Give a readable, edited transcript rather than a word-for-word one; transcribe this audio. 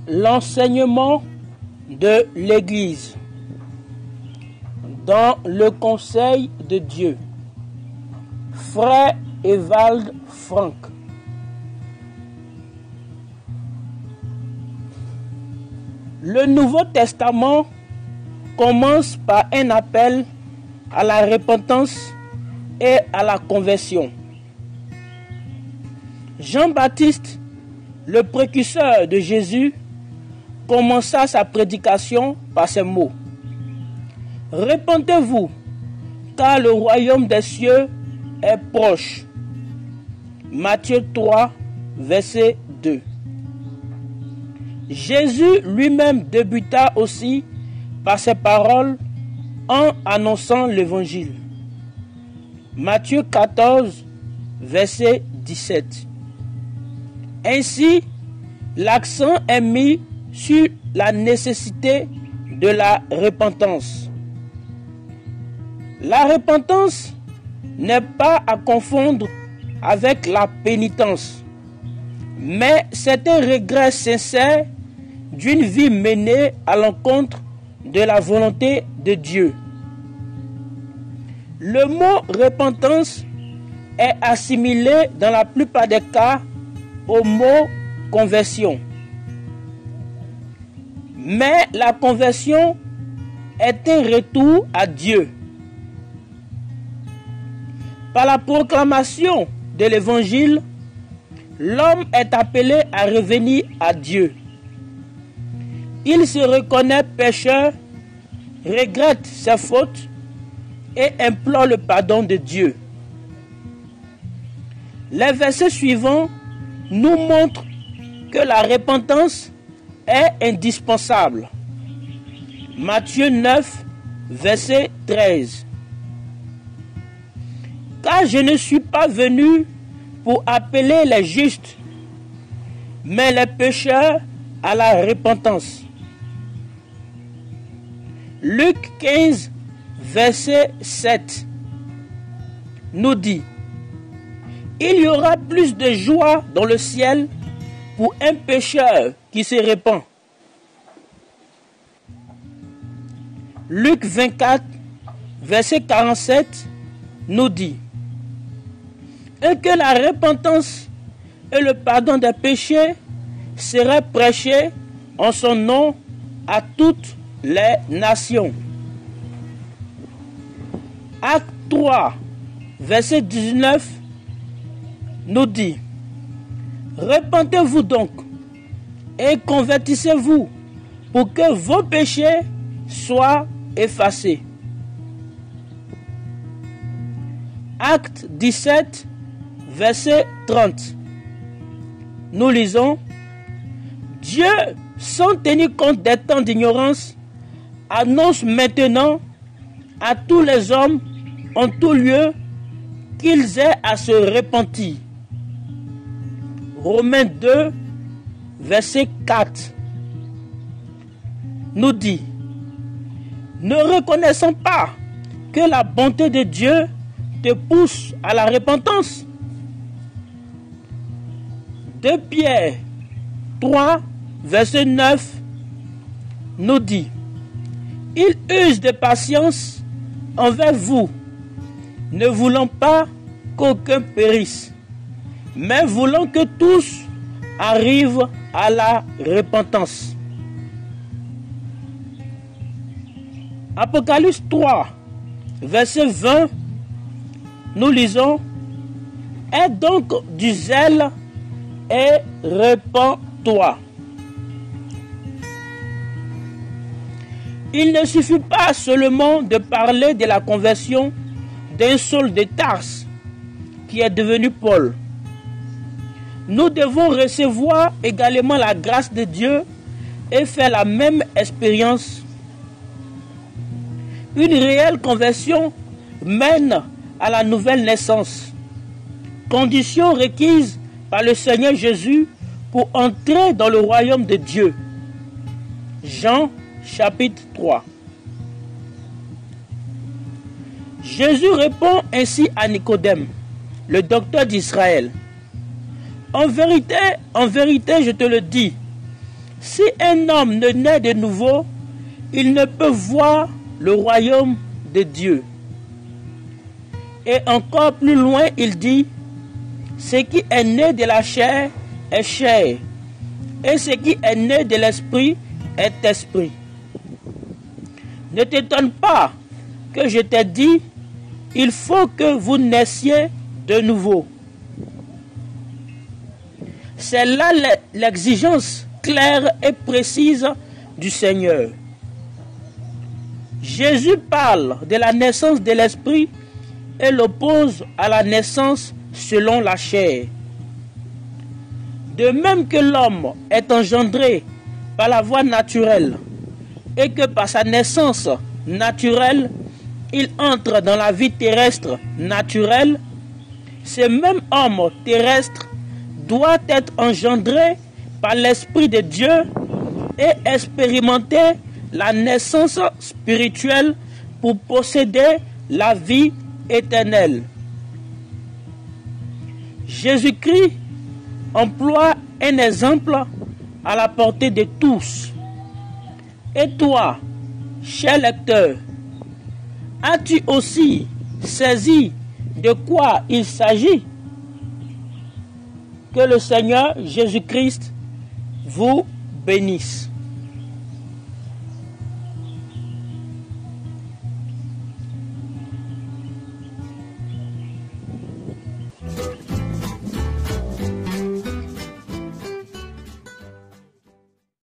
l'enseignement de l'Église dans le Conseil de Dieu. Frère Ewald Frank. Le Nouveau Testament commence par un appel à la repentance et à la conversion. Jean-Baptiste, le précurseur de Jésus, commença sa prédication par ces mots. « Repentez-vous, car le royaume des cieux est proche. » Matthieu 3, verset 2. Jésus lui-même débuta aussi par ces paroles en annonçant l'évangile. Matthieu 14, verset 17. Ainsi, l'accent est mis sur la nécessité de la repentance. La repentance n'est pas à confondre avec la pénitence, mais c'est un regret sincère d'une vie menée à l'encontre de la volonté de Dieu. Le mot repentance est assimilé dans la plupart des cas au mot conversion. Mais la conversion est un retour à Dieu. Par la proclamation de l'Évangile, l'homme est appelé à revenir à Dieu. Il se reconnaît pécheur, regrette ses fautes et implore le pardon de Dieu. Les versets suivants nous montrent que la repentance est indispensable. Matthieu 9, verset 13. Car je ne suis pas venu pour appeler les justes, mais les pécheurs à la repentance. Luc 15, verset 7 nous dit: il y aura plus de joie dans le ciel pour un pécheur qui se repent. Luc 24, verset 47 nous dit: et que la repentance et le pardon des péchés seraient prêchés en son nom à toutes les nations. Acte 3, verset 19 nous dit: repentez-vous donc et convertissez-vous pour que vos péchés soient effacés. Acte 17, verset 30. Nous lisons: Dieu, sans tenir compte des temps d'ignorance, annonce maintenant à tous les hommes en tout lieu qu'ils aient à se repentir. Romains 2, verset 4 nous dit: ne reconnaissons pas que la bonté de Dieu te pousse à la repentance. 2 Pierre 3, verset 9 nous dit: il use de patience envers vous, ne voulant pas qu'aucun périsse, mais voulant que tous arrivent à la repentance. Apocalypse 3, verset 20, nous lisons: aie donc du zèle et repens-toi. Il ne suffit pas seulement de parler de la conversion d'un Saul de Tarse qui est devenu Paul. Nous devons recevoir également la grâce de Dieu et faire la même expérience. Une réelle conversion mène à la nouvelle naissance, condition requise par le Seigneur Jésus pour entrer dans le royaume de Dieu. Jean chapitre 3. Jésus répond ainsi à Nicodème, le docteur d'Israël: en vérité, je te le dis, Si un homme ne naît de nouveau, il ne peut voir le royaume de Dieu. Et encore plus loin, il dit, ce qui est né de la chair est chair, et ce qui est né de l'esprit est esprit. Ne t'étonne pas que je t'ai dit, il faut que vous naissiez de nouveau. C'est là l'exigence claire et précise du Seigneur. Jésus parle de la naissance de l'esprit et l'oppose à la naissance selon la chair. De même que l'homme est engendré par la voie naturelle et que par sa naissance naturelle, il entre dans la vie terrestre naturelle, ce même homme terrestre doit être engendré par l'Esprit de Dieu et expérimenter la naissance spirituelle pour posséder la vie éternelle. Jésus-Christ emploie un exemple à la portée de tous. Et toi, cher lecteur, as-tu aussi saisi de quoi il s'agit? Que le Seigneur Jésus-Christ vous bénisse.